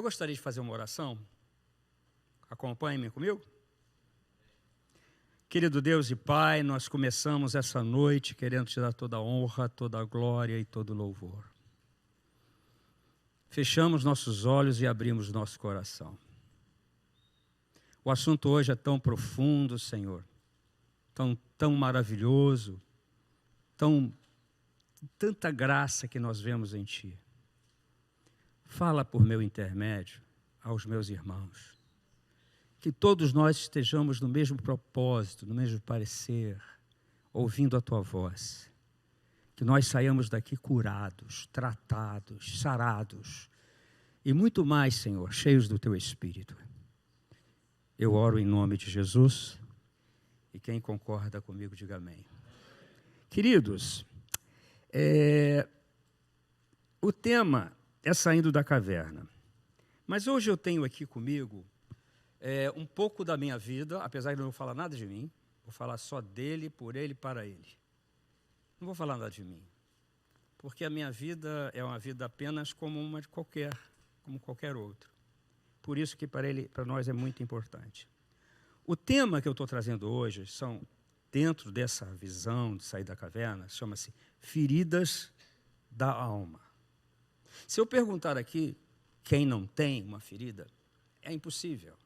gostaria de fazer uma oração. Acompanhe-me comigo. Querido Deus e Pai, nós começamos essa noite querendo te dar toda a honra, toda a glória e todo o louvor. Fechamos nossos olhos e abrimos nosso coração. O assunto hoje é tão profundo, Senhor, tão maravilhoso, tanta graça que nós vemos em Ti. Fala por meu intermédio aos meus irmãos. Que todos nós estejamos no mesmo propósito, no mesmo parecer, ouvindo a Tua voz. Que nós saiamos daqui curados, tratados, sarados e muito mais, Senhor, cheios do Teu Espírito. Eu oro em nome de Jesus e quem concorda comigo, diga amém. Queridos, o tema é saindo da caverna. Mas hoje eu tenho aqui comigo um pouco da minha vida, apesar de não falar nada de mim, vou falar só dele, por ele, para ele. Não vou falar nada de mim, porque a minha vida é uma vida apenas como qualquer outra. Por isso que para nós é muito importante. O tema que eu estou trazendo hoje dentro dessa visão de sair da caverna, chama-se feridas da alma. Se eu perguntar aqui quem não tem uma ferida, é impossível.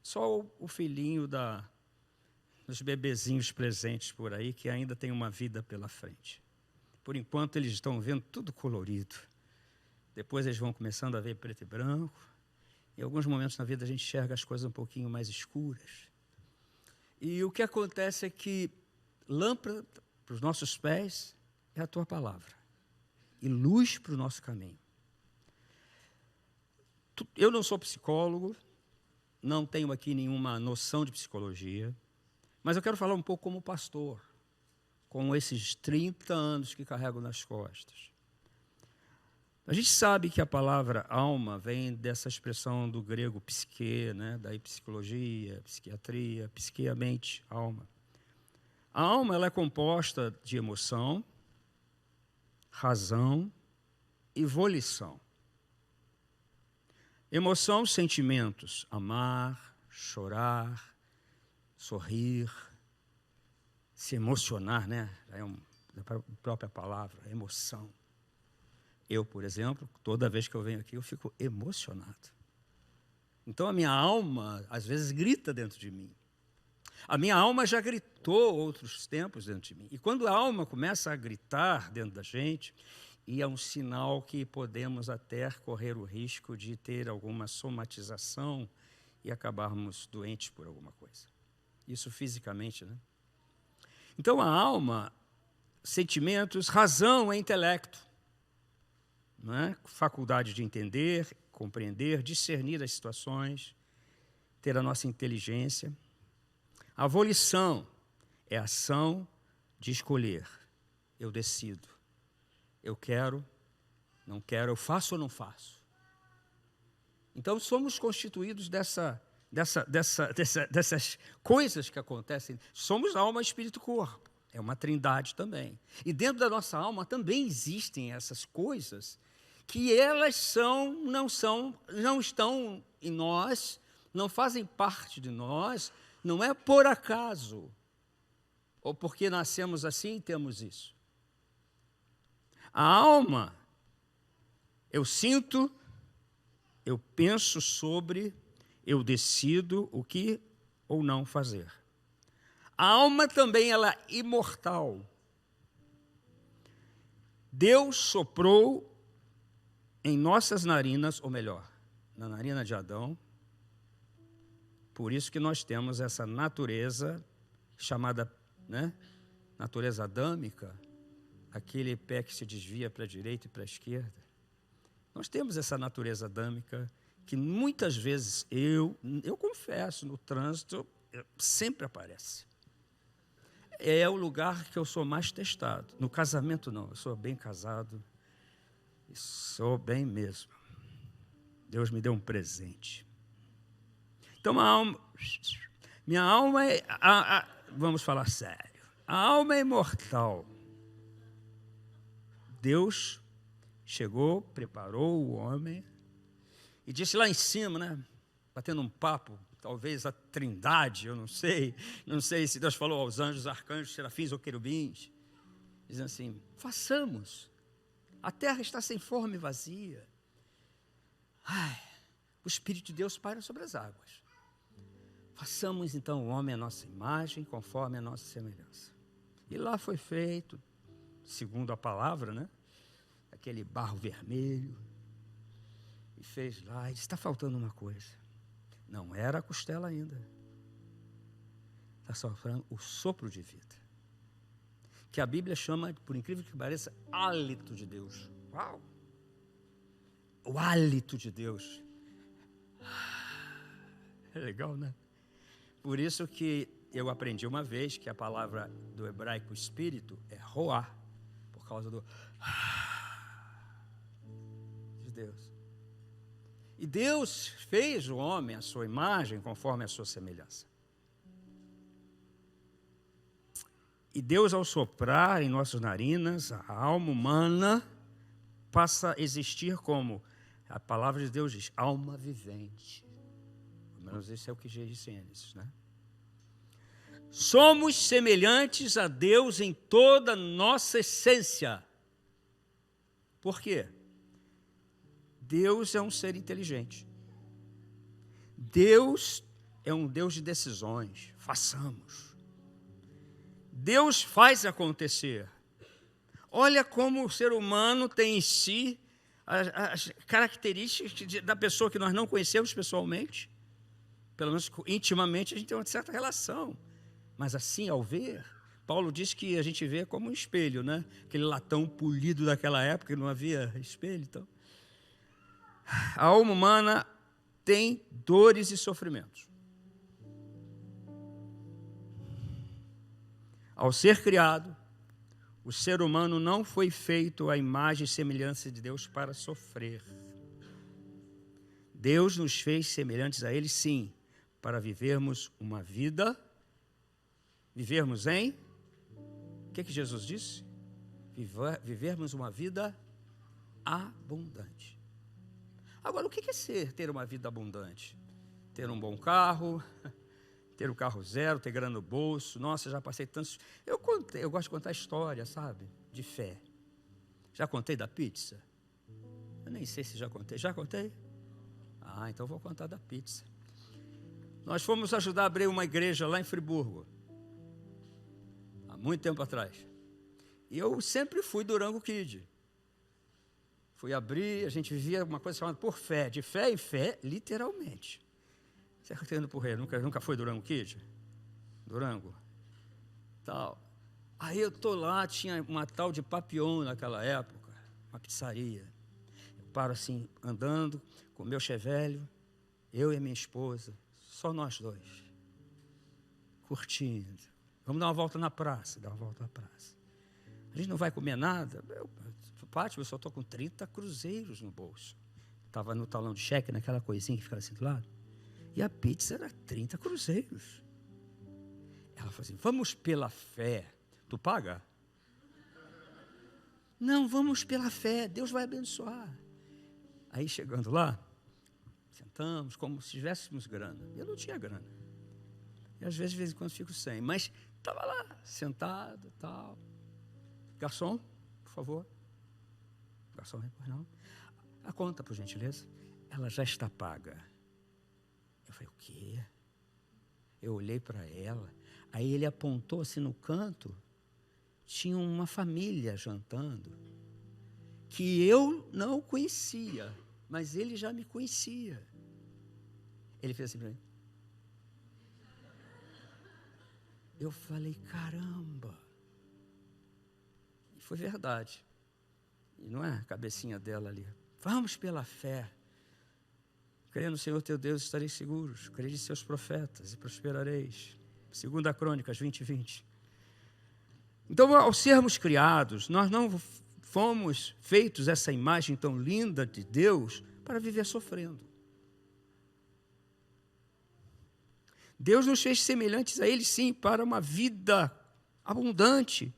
Só o filhinho dos bebezinhos presentes por aí que ainda tem uma vida pela frente. Por enquanto eles estão vendo tudo colorido. Depois eles vão começando a ver preto e branco. Em alguns momentos na vida a gente enxerga as coisas um pouquinho mais escuras. E o que acontece é que lâmpada para os nossos pés é a Tua palavra. E luz para o nosso caminho. Eu não sou psicólogo, não tenho aqui nenhuma noção de psicologia, mas eu quero falar um pouco como pastor, com esses 30 anos que carrego nas costas. A gente sabe que a palavra alma vem dessa expressão do grego psique, né? Daí psicologia, psiquiatria, psique é a mente, alma. A alma ela é composta de emoção, razão e volição. Emoção, sentimentos, amar, chorar, sorrir, se emocionar, né? É a própria palavra, emoção. Eu, por exemplo, toda vez que eu venho aqui, eu fico emocionado. Então, a minha alma, às vezes, grita dentro de mim. A minha alma já gritou outros tempos dentro de mim. E quando a alma começa a gritar dentro da gente, é um sinal que podemos até correr o risco de ter alguma somatização e acabarmos doentes por alguma coisa. Isso fisicamente, né? Então, a alma, sentimentos, razão é intelecto. Não é? Faculdade de entender, compreender, discernir as situações, ter a nossa inteligência. A volição é a ação de escolher. Eu decido. Eu quero, não quero, eu faço ou não faço. Então somos constituídos dessas coisas que acontecem. Somos alma, espírito e corpo. É uma trindade também. E dentro da nossa alma também existem essas coisas que elas não estão em nós, não fazem parte de nós, não é por acaso, ou porque nascemos assim e temos isso. A alma, eu sinto, eu penso sobre, eu decido o que ou não fazer. A alma também ela é imortal. Deus soprou em nossas narinas, ou melhor, na narina de Adão. Por isso que nós temos essa natureza chamada, né, natureza adâmica, aquele pé que se desvia para a direita e para a esquerda. Nós temos essa natureza adâmica que muitas vezes eu confesso, no trânsito sempre aparece. É o lugar que eu sou mais testado. No casamento não, eu sou bem casado. E sou bem mesmo. Deus me deu um presente. Então, minha alma é... vamos falar sério. A alma é imortal. Deus chegou, preparou o homem E disse lá em cima, né, batendo um papo, talvez a trindade, eu não sei se Deus falou aos anjos, arcanjos, serafins ou querubins, dizendo assim: façamos, a terra está sem forma e vazia. O Espírito de Deus paira sobre as águas. Façamos então o homem à nossa imagem, conforme a nossa semelhança. E lá foi feito, segundo a palavra, né, aquele barro vermelho, e fez lá, e disse: está faltando uma coisa. Não era a costela ainda. Está faltando o sopro de vida, que a Bíblia chama, por incrível que pareça, hálito de Deus. Uau! O hálito de Deus. É legal, né? Por isso que eu aprendi uma vez que a palavra do hebraico espírito é roá, por causa do de Deus. E Deus fez o homem à sua imagem, conforme a sua semelhança. E Deus, ao soprar em nossas narinas, a alma humana passa a existir como a palavra de Deus diz, alma vivente. Pelo menos esse é o que diz em Gênesis, né? Somos semelhantes a Deus em toda a nossa essência. Por quê? Deus é um ser inteligente. Deus é um Deus de decisões. Façamos. Deus faz acontecer. Olha como o ser humano tem em si as características da pessoa que nós não conhecemos pessoalmente. Pelo menos intimamente a gente tem uma certa relação. Mas assim, ao ver, Paulo diz que a gente vê como um espelho, né? Aquele latão polido daquela época, não havia espelho. Então, a alma humana tem dores e sofrimentos. Ao ser criado, o ser humano não foi feito à imagem e semelhança de Deus para sofrer. Deus nos fez semelhantes a Ele, sim, para vivermos uma vida, vivermos em... O que Jesus disse? Vivermos uma vida abundante. Agora, o que é ter uma vida abundante? Ter um bom carro, ter o carro zero, ter grana no bolso. Nossa, já passei tantos... Eu gosto de contar história, sabe? De fé. Já contei da pizza? Eu nem sei se já contei. Já contei? Ah, então vou contar da pizza. Nós fomos ajudar a abrir uma igreja lá em Friburgo, há muito tempo atrás. E eu sempre fui Durango Kid. Fui abrir, a gente vivia uma coisa chamada por fé, de fé em fé, literalmente. Você está indo por aí, nunca foi Durango Kid? Durango? Tal. Aí eu estou lá, tinha uma tal de Papillon naquela época, uma pizzaria. Eu paro assim, andando com o meu chevelho, eu e a minha esposa, só nós dois, curtindo. Vamos dar uma volta na praça, A gente não vai comer nada. Pátio, eu só estou com 30 cruzeiros no bolso. Estava no talão de cheque, naquela coisinha que fica assim do lado. E a pizza era 30 cruzeiros. Ela falou assim, vamos pela fé. Tu paga? Não, vamos pela fé, Deus vai abençoar. Aí chegando lá, sentamos como se tivéssemos grana. Eu não tinha grana. E às vezes, de vez em quando, fico sem. Mas estava lá, sentado e tal. Garçom, por favor. Garçom, não. A conta, por gentileza. Ela já está paga. Eu falei, o quê? Eu olhei para ela. Aí ele apontou assim no canto. Tinha uma família jantando. Que eu não conhecia. Mas ele já me conhecia. Ele fez assim para mim. Eu falei, caramba. E foi verdade. E não é a cabecinha dela ali. Vamos pela fé. Crê no Senhor teu Deus, estareis seguros. Crede em seus profetas e prosperareis. 2 Crônicas 20:20. Então, ao sermos criados, nós não fomos feitos essa imagem tão linda de Deus para viver sofrendo. Deus nos fez semelhantes a Ele, sim, para uma vida abundante.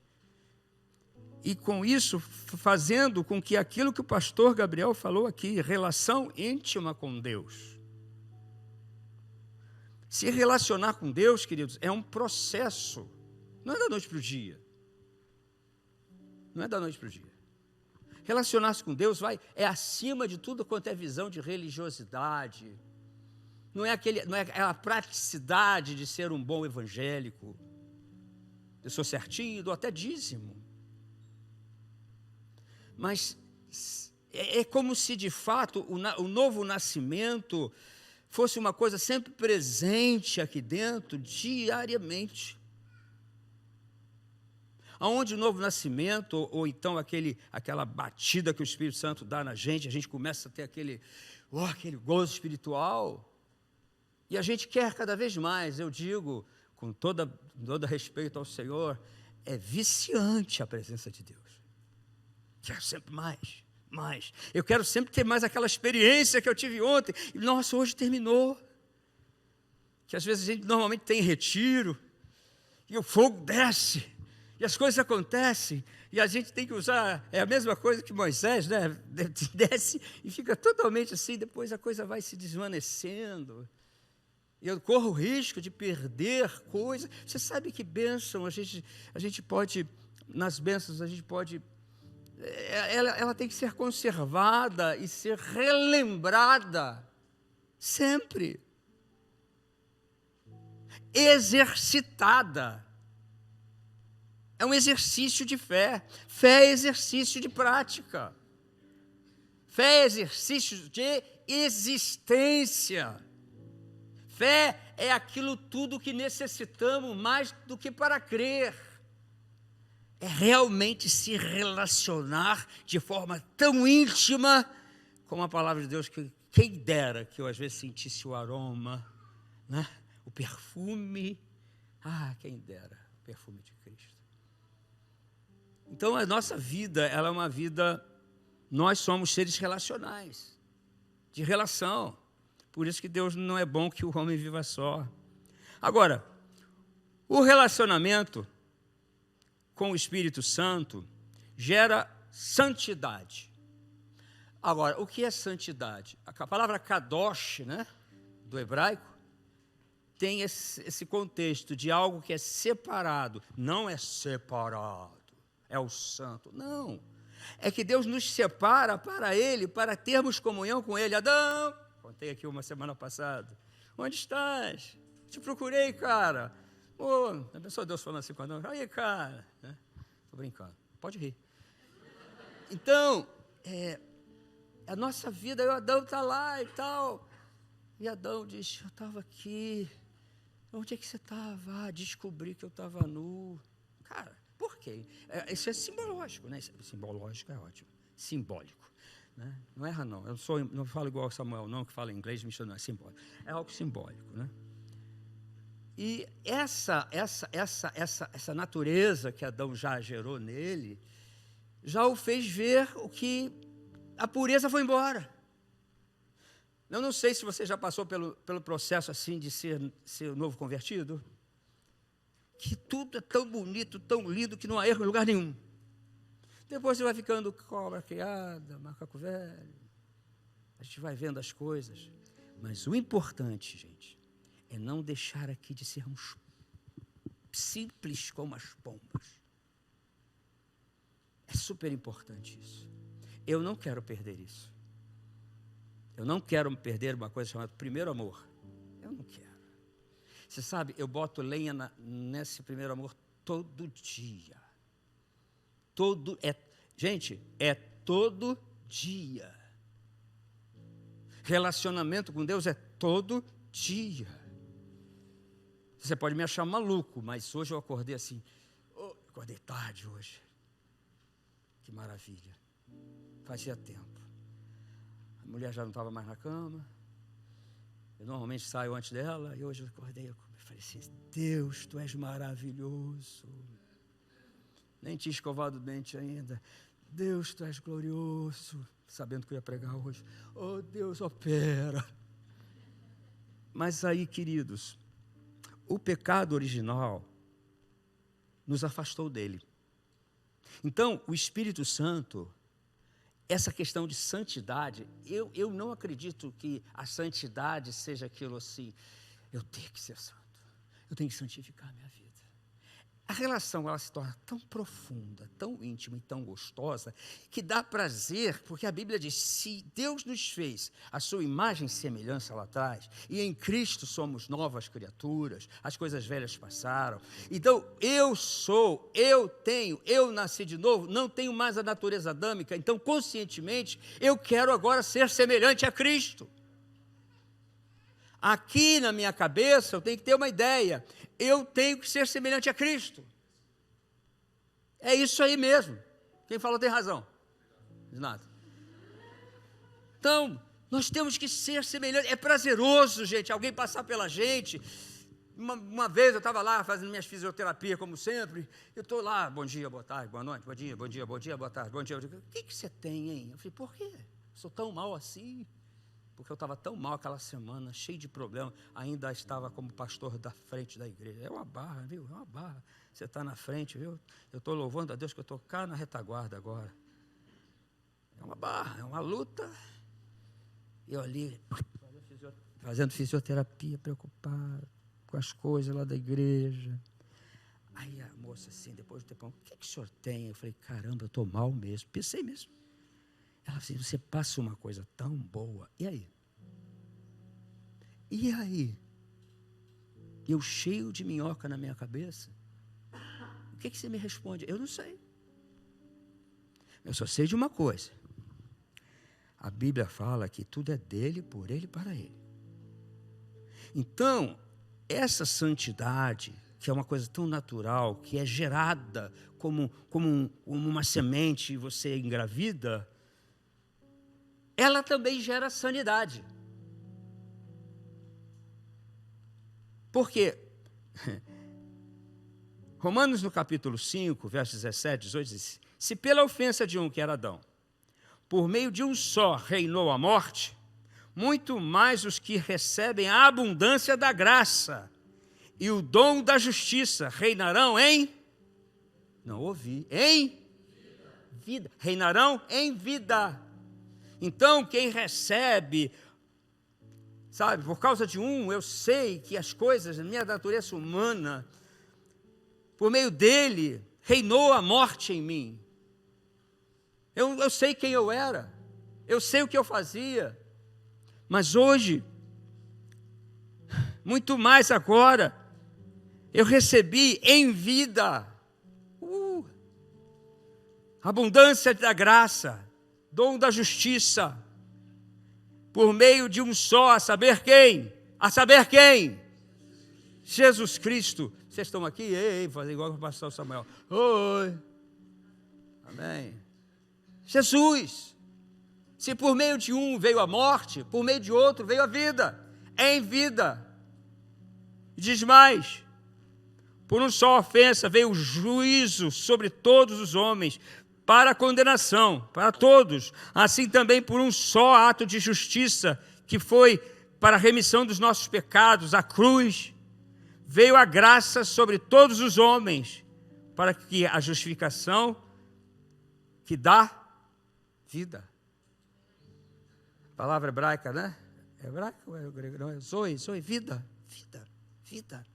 E com isso, fazendo com que aquilo que o pastor Gabriel falou aqui, relação íntima com Deus. Se relacionar com Deus, queridos, é um processo. Não é da noite para o dia. Não é da noite para o dia. Relacionar-se com Deus é acima de tudo quanto é visão de religiosidade. Não é a praticidade de ser um bom evangélico. Eu sou certinho, dou até dízimo. Mas é como se, de fato, o novo nascimento fosse uma coisa sempre presente aqui dentro, diariamente. Aonde o novo nascimento, ou então aquela batida que o Espírito Santo dá na gente, a gente começa a ter aquele gozo espiritual, e a gente quer cada vez mais. Eu digo, com todo respeito ao Senhor, é viciante a presença de Deus. Quero sempre mais. Eu quero sempre ter mais aquela experiência que eu tive ontem. E, nossa, hoje terminou. Que às vezes a gente normalmente tem retiro, e o fogo desce, e as coisas acontecem, e a gente tem que usar, é a mesma coisa que Moisés, né? Desce e fica totalmente assim, depois a coisa vai se desvanecendo. E eu corro o risco de perder coisas. Você sabe que bênção, a gente pode, nas bênçãos, a gente pode... Ela tem que ser conservada e ser relembrada sempre, exercitada. É um exercício de fé. Fé é exercício de prática. Fé é exercício de existência. Fé é aquilo tudo que necessitamos mais do que para crer. É realmente se relacionar de forma tão íntima com a palavra de Deus, que quem dera que eu às vezes sentisse o aroma, né? O perfume, quem dera, o perfume de Cristo. Então a nossa vida, ela é uma vida, nós somos seres relacionais, de relação, por isso que Deus não é bom que o homem viva só. Agora, o relacionamento com o Espírito Santo gera santidade. Agora, o que é santidade? A palavra kadosh, né, do hebraico, tem esse contexto de algo que é separado. Não é separado, é o santo. Não, é que Deus nos separa para Ele, para termos comunhão com Ele. Adão, contei aqui uma semana passada, onde estás? Te procurei, cara. A pessoa Deus falando assim com Adão, aí, cara, estou brincando, pode rir. Então, a nossa vida, o Adão está lá e tal, e Adão diz, eu estava aqui, onde é que você estava? Descobri que eu estava nu. Cara, por quê? Isso é simbológico, né? Simbológico é ótimo, simbólico, né? Não erra não, eu não falo igual ao Samuel não, que fala inglês, missionário, é simbólico, é algo simbólico, né? E essa natureza que Adão já gerou nele, já o fez ver o que a pureza foi embora. Eu não sei se você já passou pelo processo assim de ser novo convertido, que tudo é tão bonito, tão lindo, que não há erro em lugar nenhum. Depois você vai ficando cobra criada, macaco velho, a gente vai vendo as coisas. Mas o importante, gente, é não deixar aqui de sermos simples como as pombas. É super importante isso. Eu não quero perder isso. Eu não quero perder uma coisa chamada primeiro amor. Eu não quero. Você sabe, eu boto lenha nesse primeiro amor todo dia. Gente, é todo dia. Relacionamento com Deus é todo dia. Você pode me achar maluco, mas hoje eu acordei assim, acordei tarde hoje. Que maravilha. Fazia tempo. A mulher já não estava mais na cama. Eu normalmente saio antes dela, e hoje eu acordei, eu falei assim, Deus, Tu és maravilhoso. Nem tinha escovado o dente ainda. Deus, Tu és glorioso. Sabendo que eu ia pregar hoje. Oh, Deus, opera. Mas aí, queridos, o pecado original nos afastou dele. Então, o Espírito Santo, essa questão de santidade, eu não acredito que a santidade seja aquilo assim, eu tenho que ser santo, eu tenho que santificar a minha vida. A relação, ela se torna tão profunda, tão íntima e tão gostosa, que dá prazer, porque a Bíblia diz, se Deus nos fez a sua imagem e semelhança lá atrás, e em Cristo somos novas criaturas, as coisas velhas passaram, então eu nasci de novo, não tenho mais a natureza adâmica, então conscientemente eu quero agora ser semelhante a Cristo. Aqui na minha cabeça eu tenho que ter uma ideia, eu tenho que ser semelhante a Cristo. É isso aí mesmo. Quem falou tem razão. Diz nada. Então, nós temos que ser semelhantes. É prazeroso, gente, alguém passar pela gente. Uma vez eu estava lá fazendo minhas fisioterapias, como sempre. Eu estou lá, bom dia, boa tarde, boa noite, bom dia, boa tarde, bom dia. O que você tem, hein? Eu falei, por quê? Sou tão mal assim? Porque eu estava tão mal aquela semana, cheio de problemas, ainda estava como pastor da frente da igreja. É uma barra, viu? É uma barra. Você está na frente, viu? Eu estou louvando a Deus que eu estou cá na retaguarda agora. É uma barra, é uma luta. Eu ali, fazendo fisioterapia, preocupado com as coisas lá da igreja. Aí a moça assim, depois do tempo, o que o senhor tem? Eu falei, caramba, eu estou mal mesmo. Pensei mesmo. Ela disse, você passa uma coisa tão boa. E aí? E aí? Eu cheio de minhoca na minha cabeça. O que você me responde? Eu não sei. Eu só sei de uma coisa. A Bíblia fala que tudo é dele, por ele e para ele. Então, essa santidade, que é uma coisa tão natural, que é gerada como uma semente e você engravida, ela também gera sanidade. Por quê? Romanos no capítulo 5, versos 17, 18, diz, se pela ofensa de um, que era Adão, por meio de um só reinou a morte, muito mais os que recebem a abundância da graça e o dom da justiça reinarão em... Não ouvi. Em vida. Reinarão em vida. Então, quem recebe, sabe, por causa de um, eu sei que as coisas, a minha natureza humana, por meio dele, reinou a morte em mim. Eu sei quem eu era, eu sei o que eu fazia, mas hoje, muito mais agora, eu recebi em vida, abundância da graça, dom da justiça, por meio de um só, a saber quem? A saber quem? Jesus Cristo. Vocês estão aqui? Ei, fazer igual o pastor Samuel. Oi. Amém. Jesus. Se por meio de um veio a morte, por meio de outro veio a vida. Em vida. Diz mais. Por uma só ofensa veio o juízo sobre todos os homens, para a condenação, para todos, assim também por um só ato de justiça, que foi para a remissão dos nossos pecados, a cruz, veio a graça sobre todos os homens, para que a justificação que dá vida. Palavra hebraica, né? É hebraica ou é grego? Não, é zoe, vida, vida, vida,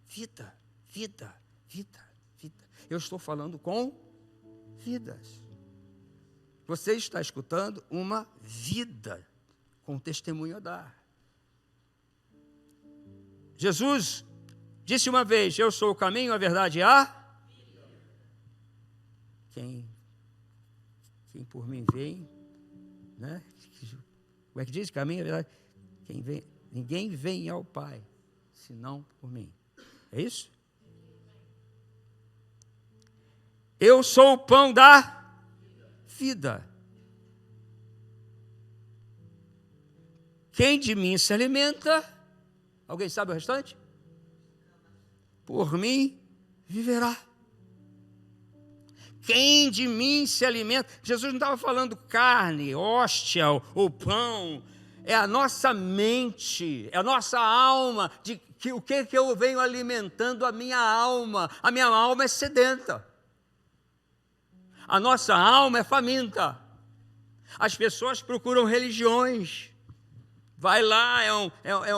vida, vida, vida, vida. Eu estou falando com vidas. Você está escutando uma vida com testemunho a dar. Jesus disse uma vez, eu sou o caminho, a verdade e a... Quem por mim vem, né? Como é que diz? Caminho, a verdade. Ninguém vem ao Pai, senão por mim. É isso? Eu sou o pão da vida. Quem de mim se alimenta, alguém sabe o restante? Por mim viverá. Quem de mim se alimenta? Jesus não estava falando carne, hóstia ou pão. É a nossa mente, é a nossa alma. O que eu venho alimentando a minha alma? A minha alma é sedenta. A nossa alma é faminta. As pessoas procuram religiões. Vai lá,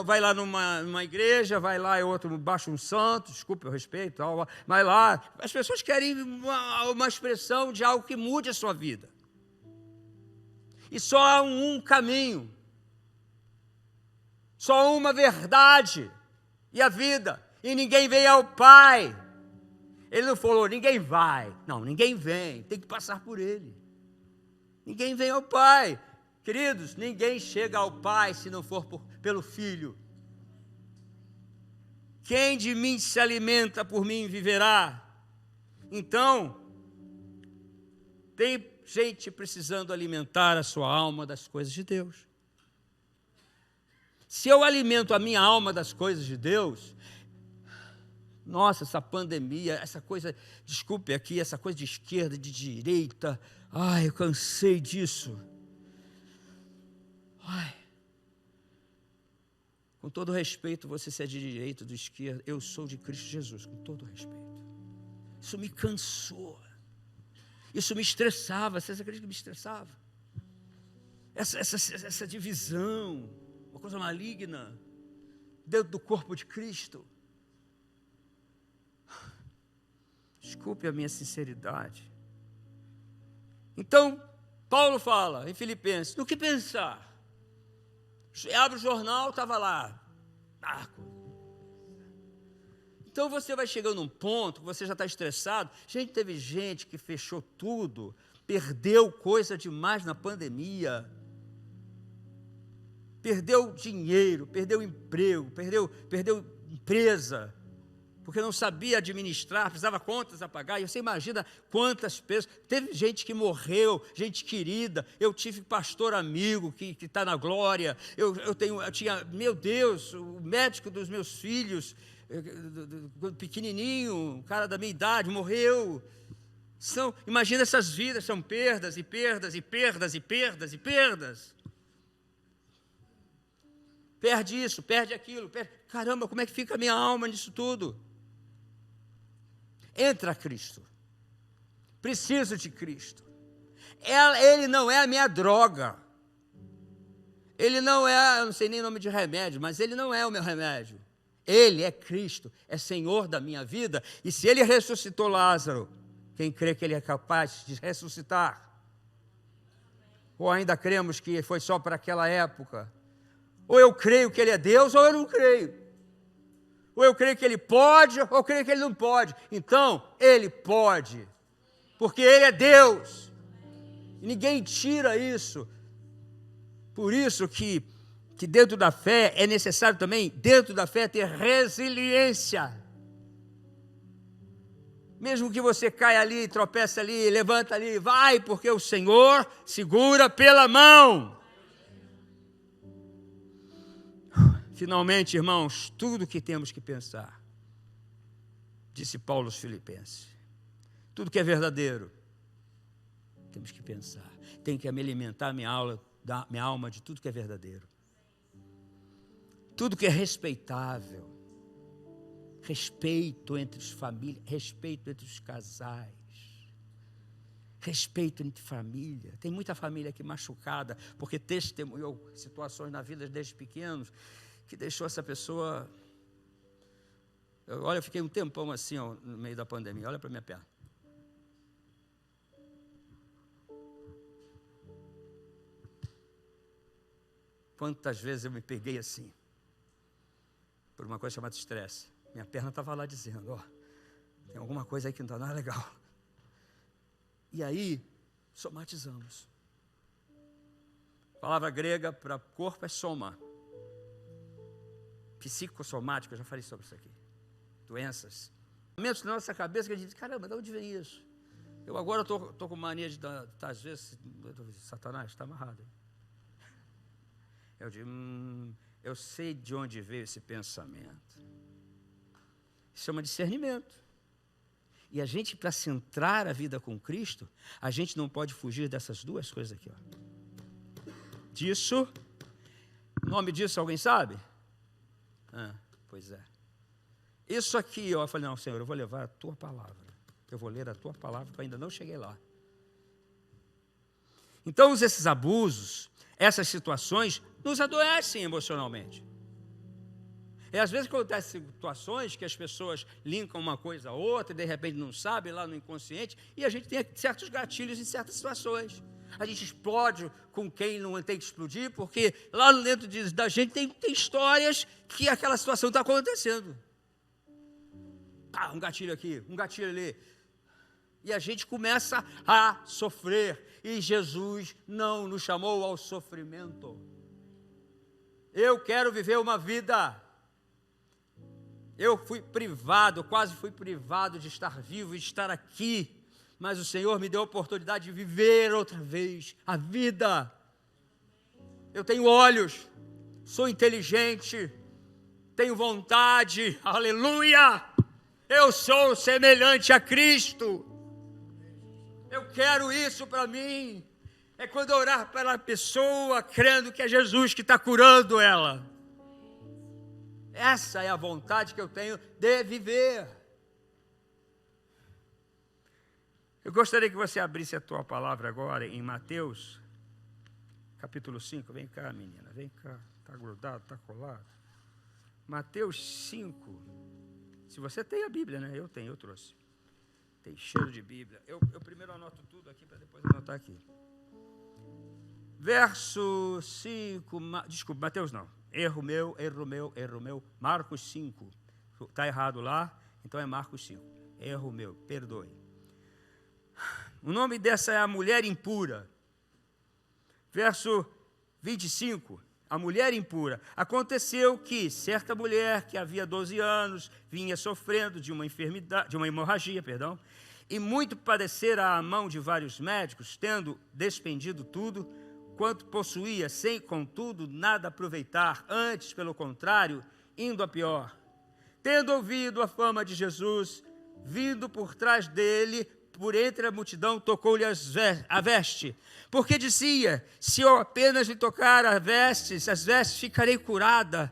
vai lá numa igreja, vai lá e outro baixa um santo, desculpe o respeito, tal, vai lá. As pessoas querem uma expressão de algo que mude a sua vida. E só há um caminho, só uma verdade, e a vida. E ninguém vem ao Pai. Ele não falou, ninguém vai. Não, ninguém vem, tem que passar por Ele. Ninguém vem ao Pai. Queridos, ninguém chega ao Pai se não for pelo Filho. Quem de mim se alimenta, por mim viverá. Então, tem gente precisando alimentar a sua alma das coisas de Deus. Se eu alimento a minha alma das coisas de Deus, nossa, essa pandemia, essa coisa, desculpe aqui, essa coisa de esquerda, de direita, ai, eu cansei disso. Ai, com todo respeito, você se é de direita ou de esquerda, eu sou de Cristo Jesus, com todo respeito. Isso me cansou, isso me estressava. Vocês acreditam que me estressava? Essa divisão, uma coisa maligna, dentro do corpo de Cristo. Desculpe a minha sinceridade. Então, Paulo fala em Filipenses, no que pensar? Abre o jornal, estava lá. Então você vai chegando num ponto que você já está estressado. Gente, teve gente que fechou tudo, perdeu coisa demais na pandemia. Perdeu dinheiro, perdeu emprego, perdeu empresa, porque não sabia administrar, precisava contas a pagar. E você imagina quantas pessoas. Teve gente que morreu, gente querida. Eu tive pastor amigo que está na glória. Eu tinha, meu Deus, o médico dos meus filhos, pequenininho, um cara da minha idade, morreu. Imagina essas vidas, são perdas e perdas e perdas e perdas e perdas. Perde isso, perde aquilo, caramba, como é que fica a minha alma nisso tudo? Entra Cristo, preciso de Cristo. Ele não é a minha droga, Ele não é, eu não sei nem nome de remédio, mas Ele não é o meu remédio. Ele é Cristo, é Senhor da minha vida. E se Ele ressuscitou Lázaro, quem crê que Ele é capaz de ressuscitar? Ou ainda cremos que foi só para aquela época? Ou eu creio que Ele é Deus, ou eu não creio. Ou eu creio que Ele pode, ou eu creio que Ele não pode. Então, Ele pode, porque Ele é Deus. E ninguém tira isso. Por isso que dentro da fé é necessário também, dentro da fé, ter resiliência. Mesmo que você caia ali, tropece ali, levanta ali, vai, porque o Senhor segura pela mão. Finalmente, irmãos, tudo que temos que pensar, disse Paulo aos Filipenses, tudo que é verdadeiro, temos que pensar. Tem que me alimentar minha alma de tudo que é verdadeiro. Tudo que é respeitável. Respeito entre as famílias, respeito entre os casais. Respeito entre família. Tem muita família aqui machucada, porque testemunhou situações na vida desde pequenos, que deixou essa pessoa. Eu fiquei um tempão assim, no meio da pandemia. Olha para minha perna. Quantas vezes eu me peguei assim, por uma coisa chamada estresse. Minha perna estava lá dizendo, tem alguma coisa aí que não está legal. E aí, somatizamos. A palavra grega para corpo é soma. Psicossomático, eu já falei sobre isso aqui. Doenças. Momentos na nossa cabeça que a gente diz, caramba, de onde vem isso? Eu agora estou com mania de dar, às vezes, Satanás, está amarrado. Eu digo, eu sei de onde veio esse pensamento. Isso chama discernimento. E a gente, para centrar a vida com Cristo, a gente não pode fugir dessas duas coisas aqui. Disso, o nome disso alguém sabe? Pois é. Isso aqui, eu falei, não, Senhor, eu vou levar a tua palavra. Eu vou ler a tua palavra, porque eu ainda não cheguei lá. Então, esses abusos, essas situações, nos adoecem emocionalmente. E às vezes acontecem situações que as pessoas linkam uma coisa a outra, e de repente não sabem, lá no inconsciente, e a gente tem certos gatilhos em certas situações. A gente explode com quem não tem que explodir, porque lá dentro da gente tem histórias que aquela situação está acontecendo. Um gatilho aqui, um gatilho ali. E a gente começa a sofrer. E Jesus não nos chamou ao sofrimento. Eu quero viver uma vida. Eu fui privado, quase fui privado de estar vivo e de estar aqui. Mas o Senhor me deu a oportunidade de viver outra vez a vida. Eu tenho olhos, sou inteligente, tenho vontade, aleluia! Eu sou semelhante a Cristo. Eu quero isso para mim. É quando eu orar pela pessoa, crendo que é Jesus que está curando ela. Essa é a vontade que eu tenho de viver. Eu gostaria que você abrisse a tua palavra agora em Mateus, capítulo 5. Vem cá, menina, vem cá. Está grudado, está colado. Mateus 5. Se você tem a Bíblia, né? Eu tenho, eu trouxe. Tem cheiro de Bíblia. Eu primeiro anoto tudo aqui para depois anotar aqui. Verso 5. Desculpa, Mateus não. Erro meu. Marcos 5. Está errado lá, então é Marcos 5. Erro meu, perdoe. O nome dessa é a mulher impura. Verso 25. A mulher impura. Aconteceu que certa mulher que havia 12 anos vinha sofrendo de uma enfermidade, de uma hemorragia, e muito padecera à mão de vários médicos, tendo despendido tudo quanto possuía, sem, contudo, nada aproveitar, antes, pelo contrário, indo a pior. Tendo ouvido a fama de Jesus, vindo por trás dele, por entre a multidão, tocou-lhe a veste, porque dizia: se eu apenas lhe tocar as vestes, ficarei curada.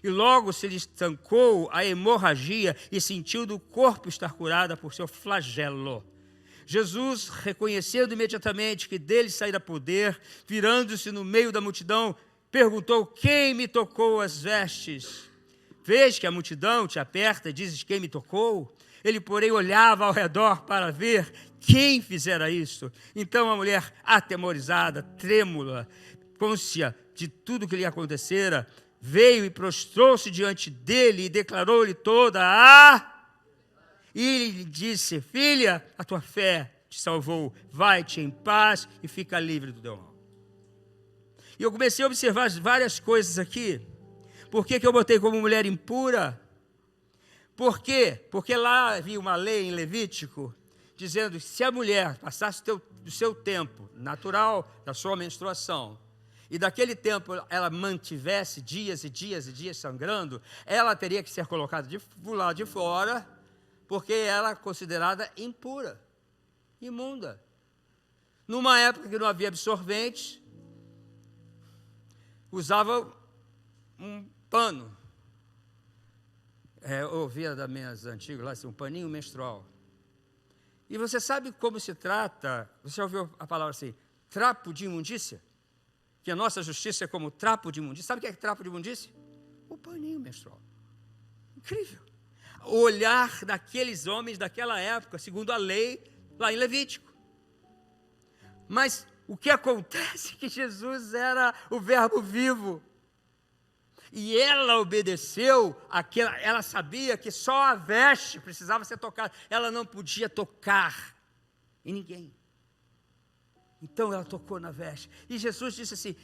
E logo se lhe estancou a hemorragia e sentiu do corpo estar curada por seu flagelo. Jesus, reconhecendo imediatamente que dele saíra poder, virando-se no meio da multidão, perguntou: quem me tocou as vestes? Vês que a multidão te aperta e dizes: quem me tocou? Ele, porém, olhava ao redor para ver quem fizera isso. Então a mulher, atemorizada, trêmula, côncia de tudo que lhe acontecera, veio e prostrou-se diante dele e declarou-lhe toda a... E lhe disse: filha, a tua fé te salvou, vai-te em paz e fica livre do teu mal. E eu comecei a observar várias coisas aqui. Por que eu botei como mulher impura? Por quê? Porque lá havia uma lei em Levítico, dizendo que se a mulher passasse do seu tempo natural, da sua menstruação, e daquele tempo ela mantivesse dias e dias e dias sangrando, ela teria que ser colocada do lado de fora, porque ela é considerada impura, imunda. Numa época que não havia absorventes, usava um pano. Eu ouvia das minhas antigas lá, assim, um paninho menstrual. E você sabe como se trata, você já ouviu a palavra assim, trapo de imundícia? Que a nossa justiça é como trapo de imundícia. Sabe o que é trapo de imundícia? O paninho menstrual. Incrível. O olhar daqueles homens daquela época, segundo a lei, lá em Levítico. Mas o que acontece é que Jesus era o verbo vivo. E ela obedeceu, ela sabia que só a veste precisava ser tocada. Ela não podia tocar em ninguém. Então ela tocou na veste. E Jesus disse assim: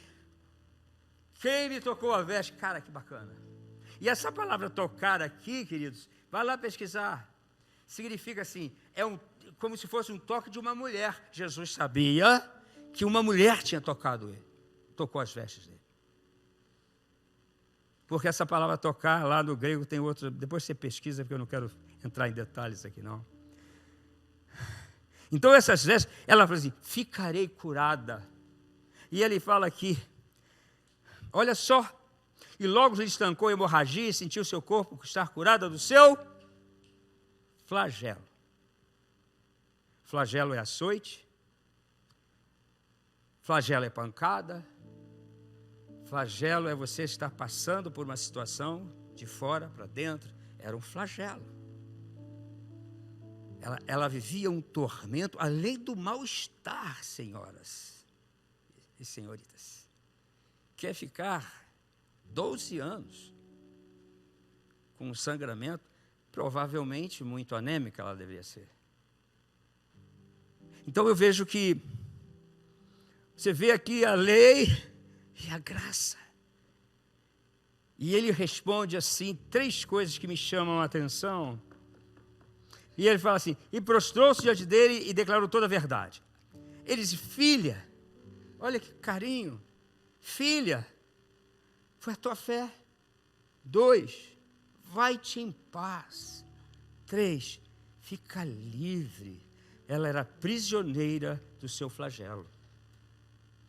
quem me tocou a veste? Cara, que bacana. E essa palavra tocar aqui, queridos, vai lá pesquisar. Significa assim, como se fosse um toque de uma mulher. Jesus sabia que uma mulher tinha tocado ele. Tocou as vestes dele. Porque essa palavra tocar lá no grego tem outra, depois você pesquisa, porque eu não quero entrar em detalhes aqui não. Então essas vestes, ela fala assim: ficarei curada. E ele fala aqui, olha só, e logo lhe estancou a hemorragia e sentiu seu corpo estar curada do seu flagelo. Flagelo é açoite, Flagelo é pancada. Flagelo é você estar passando por uma situação de fora para dentro. Era um flagelo. Ela vivia um tormento além do mal-estar, senhoras e senhoritas. Quer ficar 12 anos com um sangramento, provavelmente muito anêmica ela deveria ser. Então eu vejo que você vê aqui a lei e a graça. E ele responde assim, 3 coisas que me chamam a atenção. E ele fala assim, e prostrou-se diante dele e declarou toda a verdade. Ele disse, filha, olha que carinho, filha, foi a tua fé. 2, vai-te em paz. 3, fica livre. Ela era prisioneira do seu flagelo.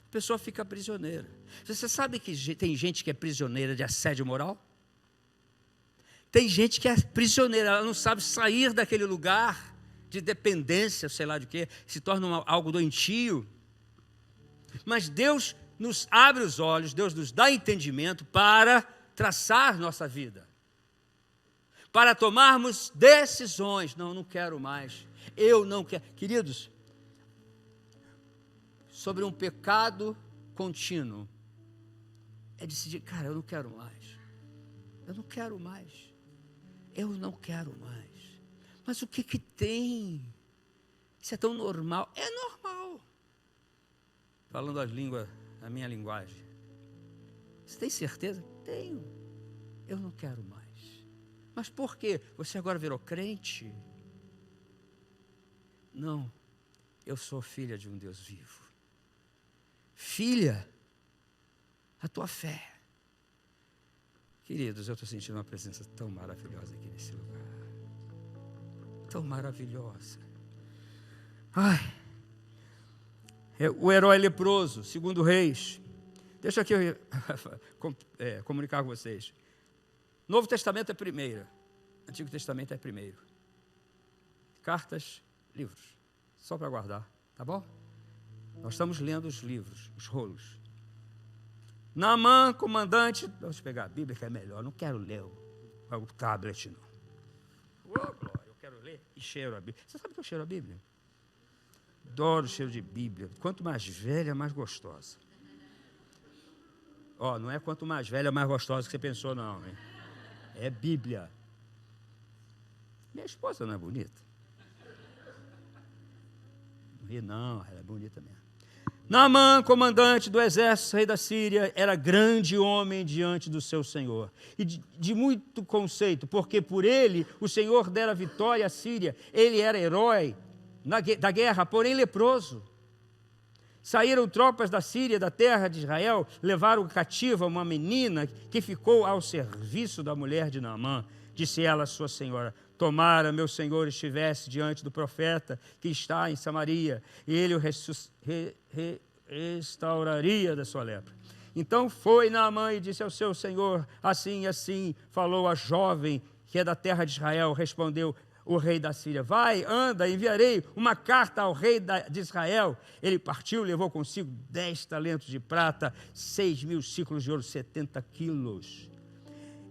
A pessoa fica prisioneira. Você sabe que tem gente que é prisioneira de assédio moral? Tem gente que é prisioneira, ela não sabe sair daquele lugar de dependência, sei lá de quê, se torna algo doentio. Mas Deus nos abre os olhos, Deus nos dá entendimento para traçar nossa vida. Para tomarmos decisões. Não quero mais. Eu não quero. Queridos, sobre um pecado contínuo, é decidir, cara, eu não quero mais. Eu não quero mais. Eu não quero mais. Mas o que tem? Isso é tão normal. É normal. Falando a minha linguagem. Você tem certeza? Tenho. Eu não quero mais. Mas por quê? Você agora virou crente? Não. Eu sou filha de um Deus vivo. Filha, a tua fé. Queridos, eu estou sentindo uma presença tão maravilhosa aqui nesse lugar. Tão maravilhosa. Ai. O herói leproso, 2 Reis. Deixa aqui eu comunicar com vocês. Novo Testamento é primeiro. Antigo Testamento é primeiro. Cartas, livros. Só para guardar, tá bom? Nós estamos lendo os livros, os rolos. Naamã, comandante, vamos pegar a Bíblia que é melhor, não quero ler o tablet, não. Glória, eu quero ler e cheiro a Bíblia. Você sabe que eu cheiro a Bíblia? Adoro o cheiro de Bíblia. Quanto mais velha, mais gostosa. Não é quanto mais velha, mais gostosa que você pensou, não. Hein? É Bíblia. Minha esposa não é bonita? Não, ela é bonita mesmo. Naamã, comandante do exército, rei da Síria, era grande homem diante do seu Senhor. E de muito conceito, porque por ele o Senhor dera vitória à Síria. Ele era herói da guerra, porém leproso. Saíram tropas da Síria, da terra de Israel, levaram cativa uma menina que ficou ao serviço da mulher de Naamã. Disse ela à sua senhora, tomara meu senhor estivesse diante do profeta que está em Samaria, e ele o restauraria da sua lepra. Então foi Naamã e disse ao seu senhor, assim e assim falou a jovem que é da terra de Israel. Respondeu o rei da Síria, vai, anda, enviarei uma carta ao rei de Israel. Ele partiu, levou consigo 10 talentos de prata, 6.000 ciclos de ouro, 70 quilos,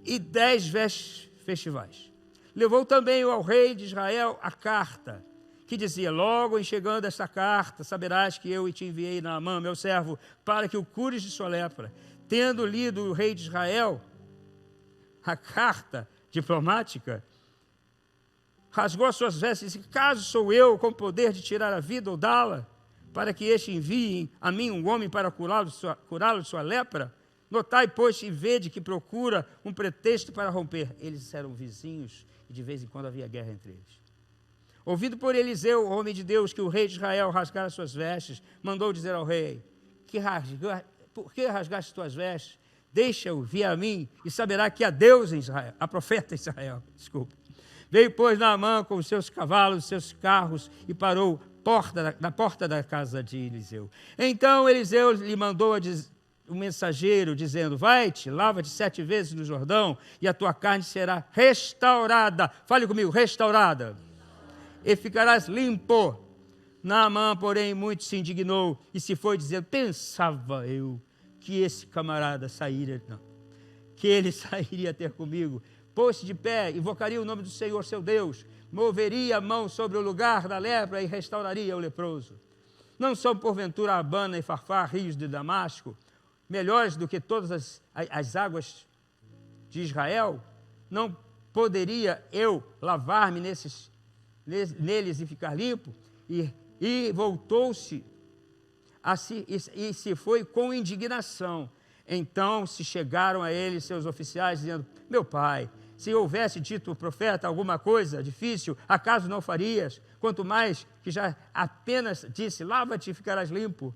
e 10 vestes festivais. Levou também ao rei de Israel a carta, que dizia, logo em chegando esta carta, saberás que eu te enviei Naamã, meu servo, para que o cures de sua lepra. Tendo lido o rei de Israel a carta diplomática, rasgou as suas vestes e disse, caso sou eu com poder de tirar a vida ou dá-la, para que este envie a mim um homem para curá-lo de sua lepra? Notai, pois, e vede que procura um pretexto para romper. Eles eram vizinhos e de vez em quando havia guerra entre eles. Ouvido por Eliseu, o homem de Deus, que o rei de Israel rasgara suas vestes, mandou dizer ao rei, por que rasgaste tuas vestes? Deixa-o vir a mim e saberá que há Deus em Israel, há profeta em Israel. Desculpa. Veio, pois, Naamã com os seus cavalos, seus carros e parou na porta da casa de Eliseu. Então Eliseu lhe mandou um mensageiro, dizendo, vai-te, lava-te 7 vezes no Jordão, e a tua carne será restaurada. Fale comigo, restaurada. E ficarás limpo. Naamã, porém, muito se indignou e se foi dizendo: pensava eu que esse camarada sairia, não, que ele sairia ter comigo, pôs-se de pé, invocaria o nome do Senhor seu Deus, moveria a mão sobre o lugar da lepra e restauraria o leproso. Não são porventura Abana e Farfar, rios de Damasco, melhores do que todas as águas de Israel? Não poderia eu lavar-me neles e ficar limpo? E voltou-se e se foi com indignação. Então se chegaram a ele seus oficiais, dizendo: meu pai, se houvesse dito o profeta alguma coisa difícil, acaso não farias? Quanto mais que já apenas disse: lava-te e ficarás limpo.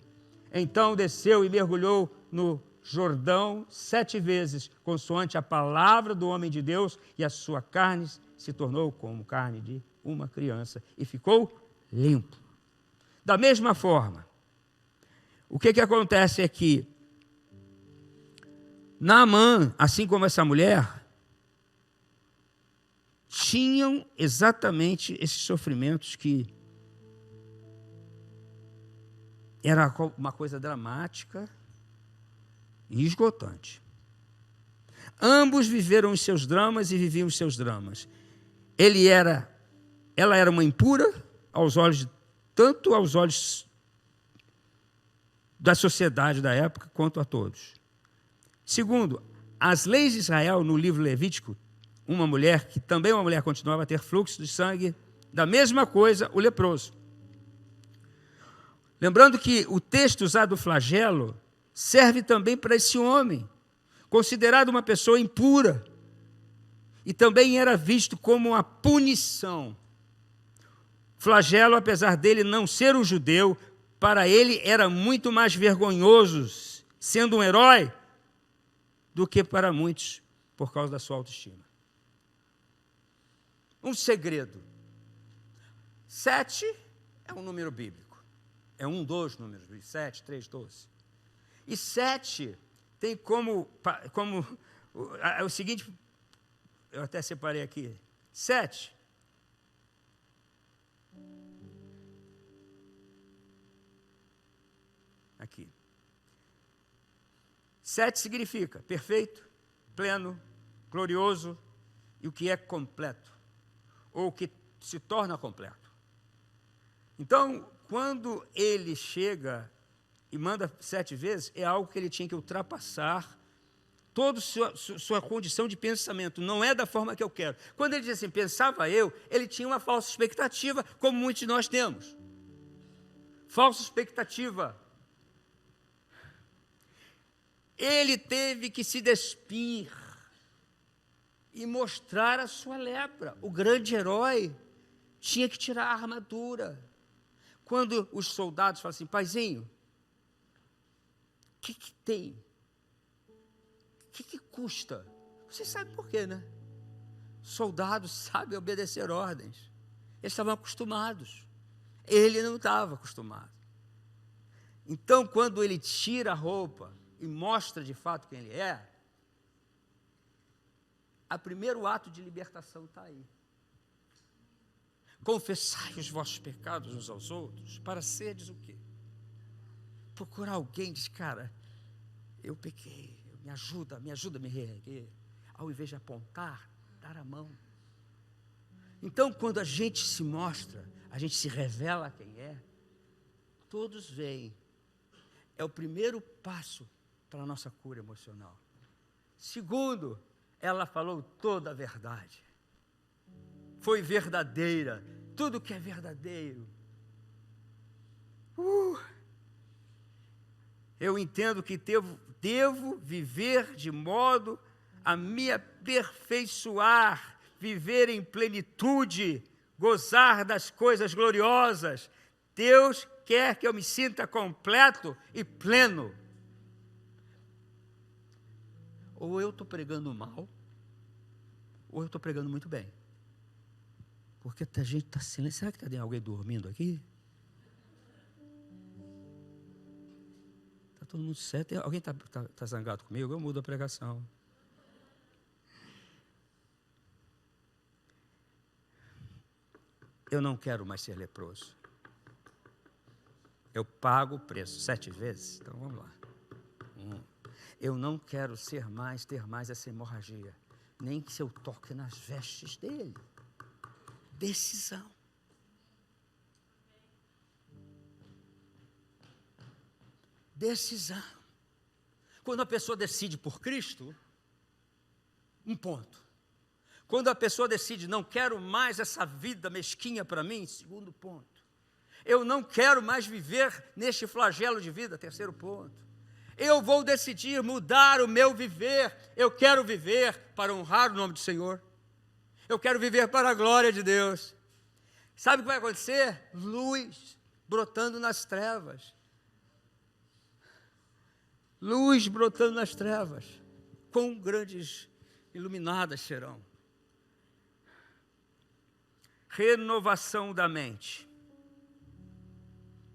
Então desceu e mergulhou no Jordão 7 vezes, consoante a palavra do homem de Deus, e a sua carne se tornou como carne de uma criança, e ficou limpo. Da mesma forma, o que acontece é que Naamã, assim como essa mulher, tinham exatamente esses sofrimentos que era uma coisa dramática e esgotante. Ambos viveram os seus dramas e viviam os seus dramas. Ela era uma impura tanto aos olhos da sociedade da época quanto a todos. Segundo, as leis de Israel, no livro Levítico, uma mulher, que também uma mulher, continuava a ter fluxo de sangue, da mesma coisa o leproso. Lembrando que o texto usado, o flagelo, serve também para esse homem, considerado uma pessoa impura, e também era visto como uma punição. Flagelo, apesar dele não ser um judeu, para ele era muito mais vergonhoso, sendo um herói, do que para muitos, por causa da sua autoestima. Um segredo. 7 é um número bíblico. É um dos números bíblicos. 7, 3, 12. E 7 tem como o seguinte, eu até separei aqui. 7. Aqui. 7 significa perfeito, pleno, glorioso e o que é completo, ou o que se torna completo. Então, quando ele chega e manda 7 vezes, é algo que ele tinha que ultrapassar toda sua condição de pensamento. Não é da forma que eu quero. Quando ele diz assim, pensava eu, ele tinha uma falsa expectativa, como muitos de nós temos. Falsa expectativa. Ele teve que se despir e mostrar a sua lepra. O grande herói tinha que tirar a armadura. Quando os soldados falam assim, paizinho, o que tem? O que custa? Você sabe por quê, né? Soldados sabem obedecer ordens. Eles estavam acostumados. Ele não estava acostumado. Então, quando ele tira a roupa e mostra de fato quem ele é, o primeiro ato de libertação está aí. Confessai os vossos pecados uns aos outros, para serdes o quê? Procurar alguém, diz, cara, eu pequei, me ajuda a me reerguer. Ao invés de apontar, dar a mão. Então, quando a gente se mostra, a gente se revela quem é, todos veem. É o primeiro passo para a nossa cura emocional. Segundo, ela falou toda a verdade. Foi verdadeira. Tudo que é verdadeiro. Eu entendo que devo viver de modo a me aperfeiçoar, viver em plenitude, gozar das coisas gloriosas. Deus quer que eu me sinta completo e pleno. Ou eu estou pregando mal, ou eu estou pregando muito bem. Porque a gente está silêncio. Será que tem alguém dormindo aqui? Está todo mundo certo. Alguém está zangado comigo? Eu mudo a pregação. Eu não quero mais ser leproso. eu pago o preço 7 vezes. Então vamos lá. Eu não quero ter mais essa hemorragia, nem que se eu toque nas vestes dele. Decisão. Decisão. Quando a pessoa decide por Cristo, um ponto. Quando a pessoa decide, não quero mais essa vida mesquinha para mim, segundo ponto. Eu não quero mais viver neste flagelo de vida, terceiro ponto. Eu vou decidir mudar o meu viver. Eu quero viver para honrar o nome do Senhor. Eu quero viver para a glória de Deus. Sabe o que vai acontecer? Luz brotando nas trevas. Luz brotando nas trevas. Quão grandes iluminadas serão. Renovação da mente.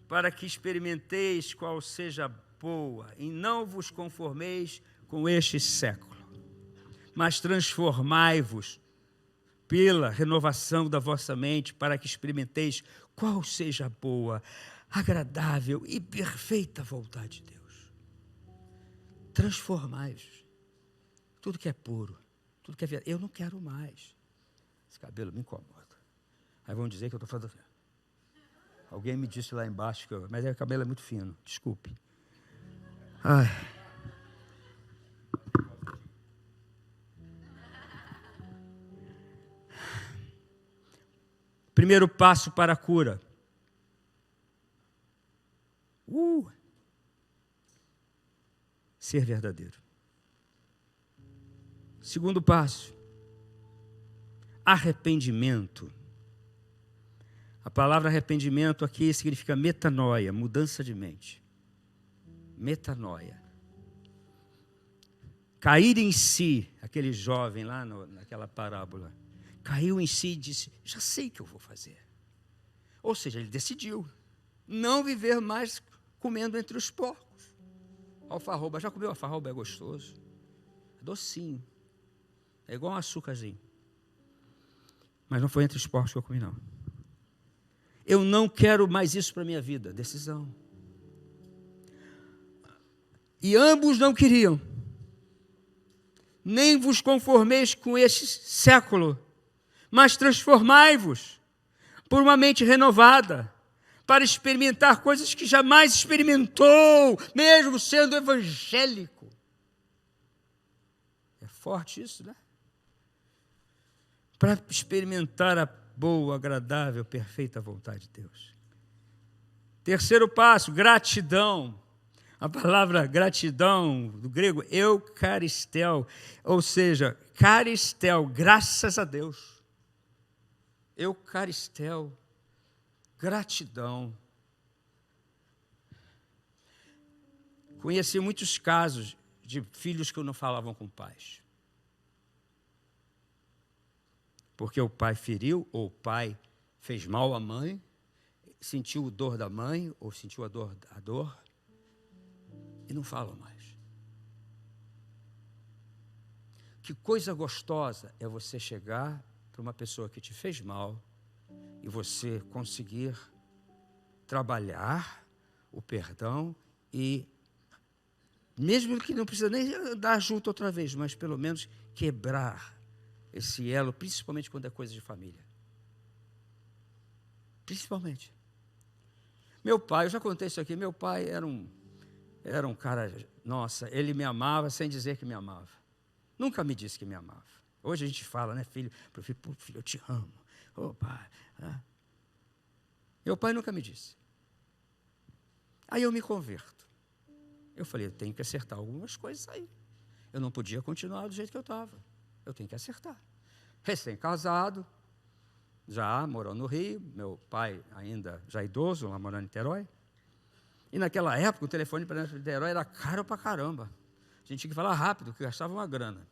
Para que experimenteis qual seja a boa, e não vos conformeis com este século, mas transformai-vos pela renovação da vossa mente, para que experimenteis qual seja a boa, agradável e perfeita vontade de Deus. Transformai-vos. Tudo que é puro, tudo que é verdade. Eu não quero mais. Esse cabelo me incomoda. Aí vão dizer que eu estou falando assim. Alguém me disse lá embaixo, mas o cabelo é muito fino, desculpe. Ai. Primeiro passo para a cura. Ser verdadeiro. Segundo passo, arrependimento. A palavra arrependimento aqui significa metanoia, mudança de mente. Metanoia. Cair em si, aquele jovem lá naquela parábola, caiu em si e disse, já sei o que eu vou fazer. Ou seja, ele decidiu não viver mais comendo entre os porcos. Alfarroba, já comeu alfarroba? É gostoso. É docinho. É igual um açúcarzinho. Mas não foi entre os porcos que eu comi, não. Eu não quero mais isso para a minha vida. Decisão. E ambos não queriam. Nem vos conformeis com este século, mas transformai-vos por uma mente renovada, para experimentar coisas que jamais experimentou, mesmo sendo evangélico. É forte isso, né? Para experimentar a boa, agradável, perfeita vontade de Deus. Terceiro passo, gratidão. A palavra gratidão, do grego, eucaristel, ou seja, caristel, graças a Deus. Eucaristel, gratidão. Conheci muitos casos de filhos que não falavam com pais. Porque o pai feriu, ou o pai fez mal à mãe, sentiu a dor da mãe, ou sentiu a dor, e não falam mais. Que coisa gostosa é você chegar para uma pessoa que te fez mal e você conseguir trabalhar o perdão e, mesmo que não precisa nem andar junto outra vez, mas pelo menos quebrar esse elo, principalmente quando é coisa de família. Principalmente. Meu pai, eu já contei isso aqui, meu pai era um cara, nossa, ele me amava sem dizer que me amava. Nunca me disse que me amava. Hoje a gente fala, né, filho, eu te amo. Ô, pai. Meu pai nunca me disse. Aí eu me converto. Eu falei, eu tenho que acertar algumas coisas aí. Eu não podia continuar do jeito que eu estava. Eu tenho que acertar. Recém-casado, já morando no Rio, meu pai ainda já idoso, lá morando em Niterói. E naquela época o telefone para Niterói era caro pra caramba. A gente tinha que falar rápido, que gastava uma grana.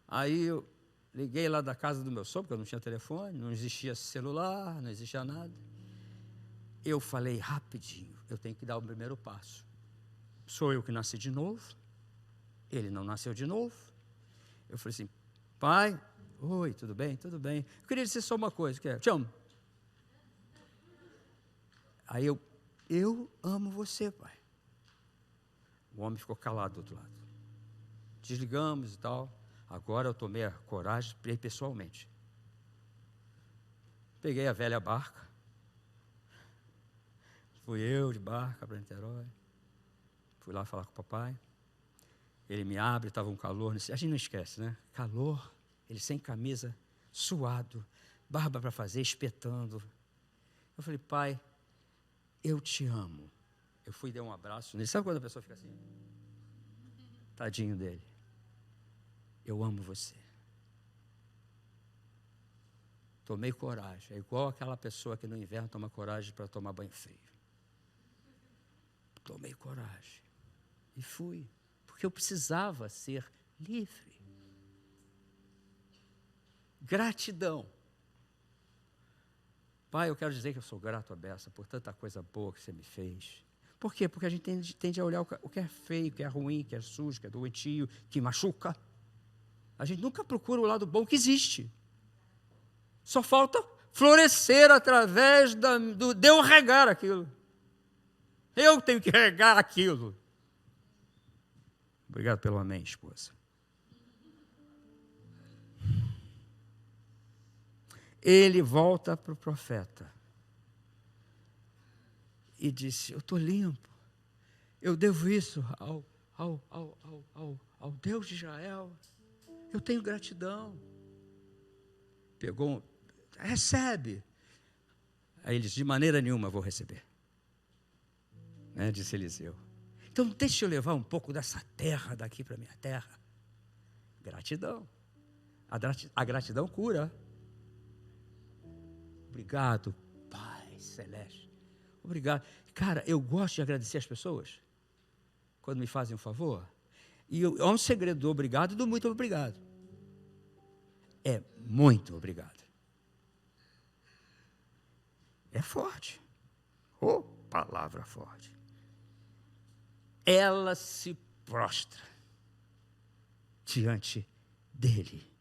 Aí eu liguei lá da casa do meu sogro, porque eu não tinha telefone, não existia celular, não existia nada. Eu falei rapidinho, eu tenho que dar o primeiro passo. Sou eu que nasci de novo, ele não nasceu de novo. Eu falei assim, pai, oi, tudo bem? Tudo bem. Eu queria dizer só uma coisa, que é, te amo. Aí eu eu amo você, pai. O homem ficou calado do outro lado. Desligamos e tal. Agora eu tomei a coragem para ir pessoalmente. Peguei a velha barca. Fui eu de barca para Niterói. Fui lá falar com o papai. Ele me abre, estava um calor. A gente não esquece, né? Calor, ele sem camisa, suado, barba para fazer, espetando. Eu falei, pai, eu te amo. Eu fui dar um abraço nele. Sabe quando a pessoa fica assim? Tadinho dele. Eu amo você. Tomei coragem. É igual aquela pessoa que no inverno toma coragem para tomar banho frio. Tomei coragem. E fui. Porque eu precisava ser livre. Gratidão. Pai, eu quero dizer que eu sou grato a beça por tanta coisa boa que você me fez. Por quê? Porque a gente tende a olhar o que é feio, o que é ruim, o que é sujo, que é doentio, que machuca. A gente nunca procura o lado bom que existe. Só falta florescer através de eu regar aquilo. Eu tenho que regar aquilo. Obrigado pelo amém, esposa. Ele volta para o profeta e disse, eu estou limpo, eu devo isso ao Deus de Israel, eu tenho gratidão. Pegou, recebe. Aí ele disse, de maneira nenhuma vou receber. Né, disse Eliseu. Então deixa eu levar um pouco dessa terra daqui para a minha terra. Gratidão. A gratidão cura. Obrigado, Pai Celeste. Obrigado. Cara, eu gosto de agradecer as pessoas quando me fazem um favor. E há um segredo do obrigado e do muito obrigado. É muito obrigado. É forte. Oh, palavra forte. Ela se prostra diante dele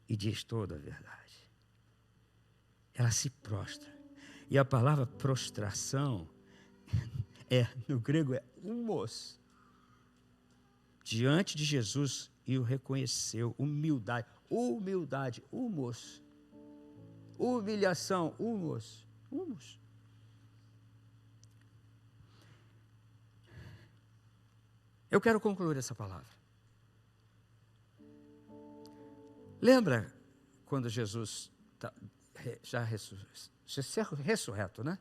e diz toda a verdade. Ela se prostra. E a palavra prostração no grego é humos. Diante de Jesus e o reconheceu. Humildade, humos. Humilhação, humos. Eu quero concluir essa palavra. Lembra quando Jesus já ressurreto, né?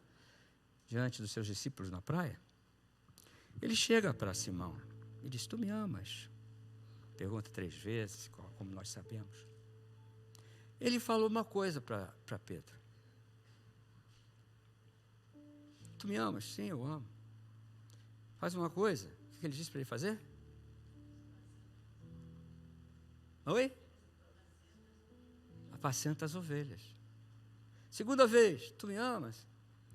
Diante dos seus discípulos na praia? Ele chega para Simão e diz, tu me amas? Pergunta 3 vezes, como nós sabemos. Ele falou uma coisa para Pedro. Tu me amas? Sim, eu amo. Faz uma coisa. O que ele disse para ele fazer? Oi? Apacenta as ovelhas. Segunda vez, tu me amas?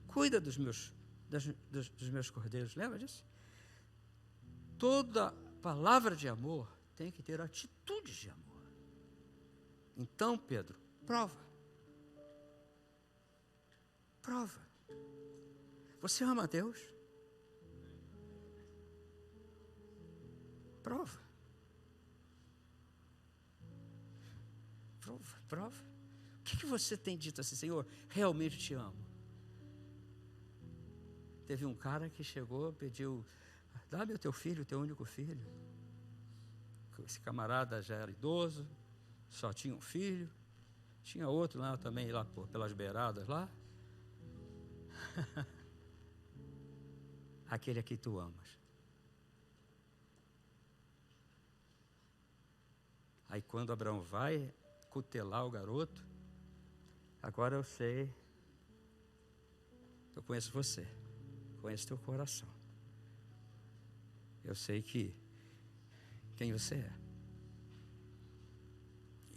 Cuida dos meus cordeiros. Lembra disso? Toda palavra de amor tem que ter atitudes de amor. Então, Pedro, prova. Você ama a Deus? Prova. O que você tem dito assim, Senhor? Realmente te amo. Teve um cara que chegou, pediu, dá-me o teu filho, o teu único filho. Esse camarada já era idoso, só tinha um filho. Tinha outro lá também, lá pelas beiradas lá. Aquele a quem tu amas. Aí quando Abraão vai cutelar o garoto, agora eu sei, eu conheço você, conheço teu coração. Eu sei quem você é.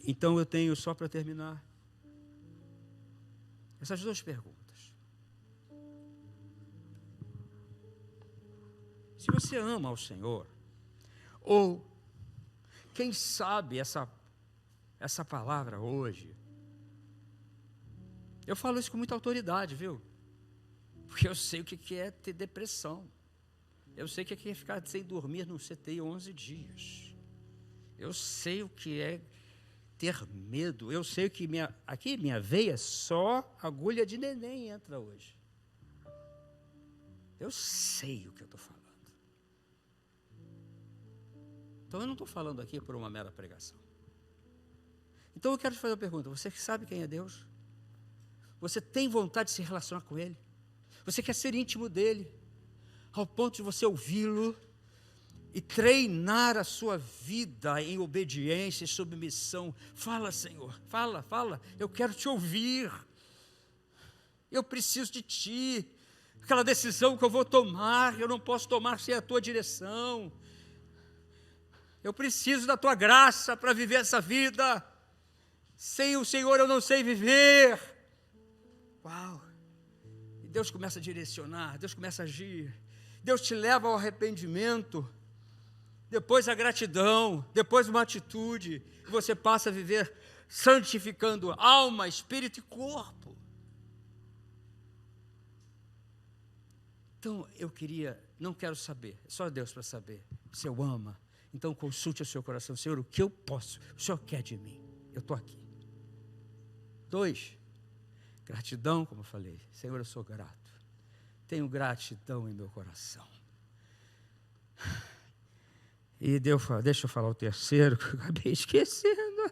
Então eu tenho, só para terminar, essas 2 perguntas. Se você ama ao Senhor, ou quem sabe essa palavra hoje, eu falo isso com muita autoridade, viu? Porque eu sei o que é ter depressão. Eu sei o que é ficar sem dormir num CTI 11 dias. Eu sei o que é ter medo. Eu sei que minha veia, só agulha de neném entra hoje. Eu sei o que eu estou falando. Então eu não estou falando aqui por uma mera pregação. Então eu quero te fazer uma pergunta. Você sabe quem é Deus? Você tem vontade de se relacionar com Ele? Você quer ser íntimo dEle? Ao ponto de você ouvi-lo e treinar a sua vida em obediência e submissão. Fala, Senhor, fala. Eu quero te ouvir. Eu preciso de Ti. Aquela decisão que eu vou tomar, eu não posso tomar sem a Tua direção. Eu preciso da Tua graça para viver essa vida. Sem o Senhor eu não sei viver. Uau! E Deus começa a direcionar, Deus começa a agir. Deus te leva ao arrependimento, depois a gratidão, depois uma atitude, e você passa a viver santificando alma, espírito e corpo. Então eu não quero saber, é só Deus para saber, se eu ama. Então consulte o seu coração, Senhor, o que eu posso, o Senhor quer de mim, eu estou aqui. 2, gratidão, como eu falei, Senhor, eu sou grato, tenho gratidão em meu coração. E deixa eu falar o terceiro, que eu acabei esquecendo.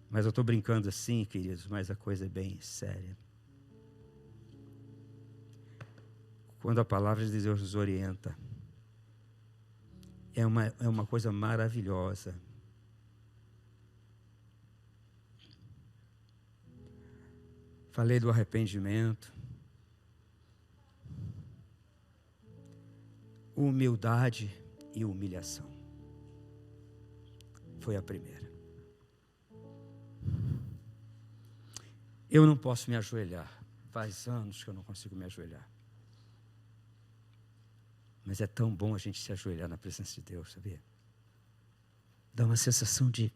Mas eu estou brincando assim, queridos, mas a coisa é bem séria. Quando a palavra de Deus nos orienta, é uma coisa maravilhosa. Falei do arrependimento, humildade e humilhação. Foi a primeira. Eu não posso me ajoelhar. Faz anos que eu não consigo me ajoelhar. Mas é tão bom a gente se ajoelhar na presença de Deus, sabia? Dá uma sensação de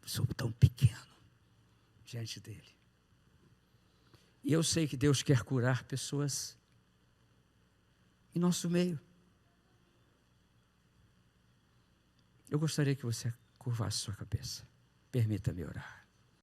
sou tão pequeno diante dele. E eu sei que Deus quer curar pessoas em nosso meio. Eu gostaria que você curvasse sua cabeça. Permita-me orar.